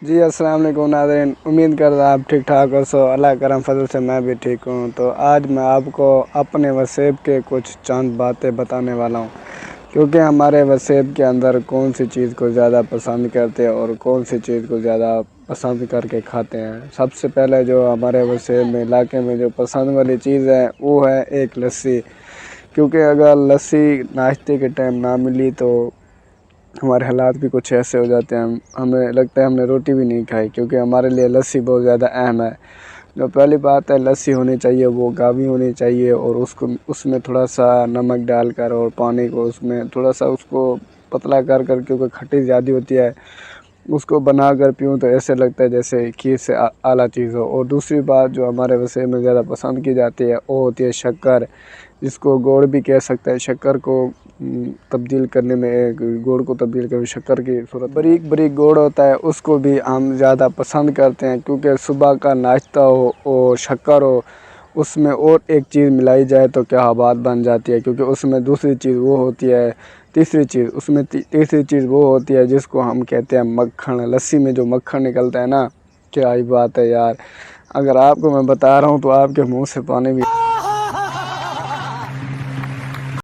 जी अस्सलाम वालेकुम नाज़रीन, उम्मीद करता आप ठीक ठाक हो। सो अल्लाह करम फजल से मैं भी ठीक हूँ। तो आज मैं आपको अपने वसेब के कुछ चंद बातें बताने वाला हूँ, क्योंकि हमारे वसेब के अंदर कौन सी चीज़ को ज़्यादा पसंद करते हैं और कौन सी चीज़ को ज़्यादा पसंद करके खाते हैं। सबसे पहले जो हमारे वसेब में इलाके में जो पसंद वाली चीज़ है वो है एक लस्सी, क्योंकि अगर लस्सी नाश्ते के टाइम ना मिली तो हमारे हालात भी कुछ ऐसे हो जाते हैं, हमें लगता है हमने रोटी भी नहीं खाई, क्योंकि हमारे लिए लस्सी बहुत ज़्यादा अहम है। जो पहली बात है, लस्सी होनी चाहिए वो गाढ़ी होनी चाहिए और उसको उसमें थोड़ा सा नमक डालकर और पानी को उसमें थोड़ा सा उसको पतला कर क्योंकि खट्टी ज़्यादा होती है, उसको बना कर पीऊँ तो ऐसे लगता है जैसे खीर से आला चीज़ हो। और दूसरी बात जो हमारे वसे में ज़्यादा पसंद की जाती है वो होती है शक्कर, जिसको गुड़ भी कह सकते हैं। शक्कर को तब्दील करने में गुड़ को तब्दील कर शक्कर की सूरत बारीक बारीक गुड़ होता है, उसको भी हम ज़्यादा पसंद करते हैं, क्योंकि सुबह का नाश्ता हो और शक्कर हो, उसमें और एक चीज़ मिलाई जाए तो क्या बात बन जाती है। क्योंकि उसमें दूसरी चीज़ वो होती है, तीसरी चीज़ उसमें तीसरी चीज़ वो होती है जिसको हम कहते हैं मक्खन। लस्सी में जो मक्खन निकलता है ना, क्या ही बात है यार। अगर आपको मैं बता रहा हूँ तो आपके मुंह से पानी भी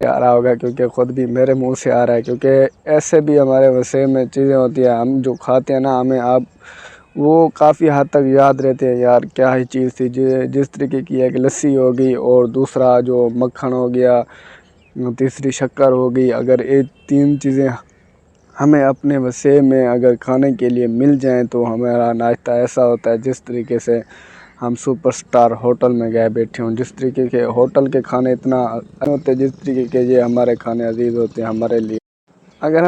आ रहा होगा, क्योंकि ख़ुद भी मेरे मुंह से आ रहा है। क्योंकि ऐसे भी हमारे वसे में चीज़ें होती हैं, हम जो खाते हैं ना, हमें आप वो काफ़ी हद तक याद रहते हैं यार क्या ही चीज़ थी। जिस तरीके की एक लस्सी हो गई और दूसरा जो मक्खन हो गया, तीसरी शक्कर हो गई। अगर ये तीन चीज़ें हमें अपने वसे में अगर खाने के लिए मिल जाएं तो हमारा नाश्ता ऐसा होता है जिस तरीके से हम सुपरस्टार होटल में गए बैठे हों। जिस तरीके के होटल के खाने इतना होते हैं, जिस तरीके के ये हमारे खाने अजीज़ होते हैं हमारे लिए। अगर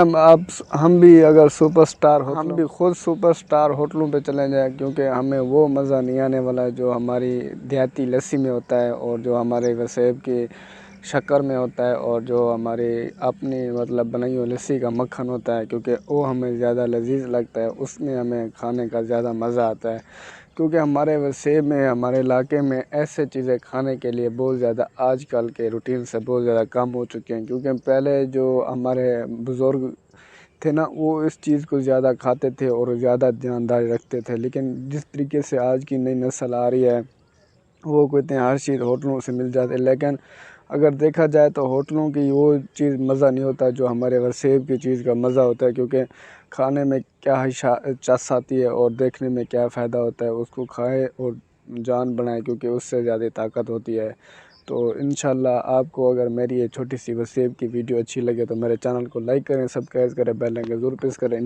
हम भी अगर सुपरस्टार हम भी खुद सुपरस्टार होटलों पे चले जाएं, क्योंकि हमें वो मज़ा नहीं आने वाला है जो हमारी देहाती लस्सी में होता है और जो हमारे वसेब की शक्कर में होता है और जो हमारी अपनी मतलब बनाई हुई लस्सी का मक्खन होता है, क्योंकि वो हमें ज़्यादा लजीज लगता है, उसमें हमें खाने का ज़्यादा मज़ा आता है। क्योंकि हमारे वसेब में हमारे इलाके में ऐसे चीज़ें खाने के लिए बहुत ज़्यादा आजकल के रूटीन से बहुत ज़्यादा कम हो चुके हैं। क्योंकि पहले जो हमारे बुज़ुर्ग थे ना, वो इस चीज़ को ज़्यादा खाते थे और ज़्यादा ध्यानदारी रखते थे। लेकिन जिस तरीके से आज की नई नस्ल आ रही है, वो कहते हैं हर चीज़ होटलों से मिल जाती है। लेकिन अगर देखा जाए तो होटलों की वो चीज़ मज़ा नहीं होता जो हमारे वसेब की चीज़ का मज़ा होता है। क्योंकि खाने में क्या ही चस आती है और देखने में क्या फ़ायदा होता है, उसको खाए और जान बनाए, क्योंकि उससे ज़्यादा ताकत होती है। तो इंशाल्लाह आपको अगर मेरी ये छोटी सी वसेब की वीडियो अच्छी लगे तो मेरे चैनल को लाइक करें, सब्सक्राइब करें, बेल आइकन ज़रूर प्रेस करें।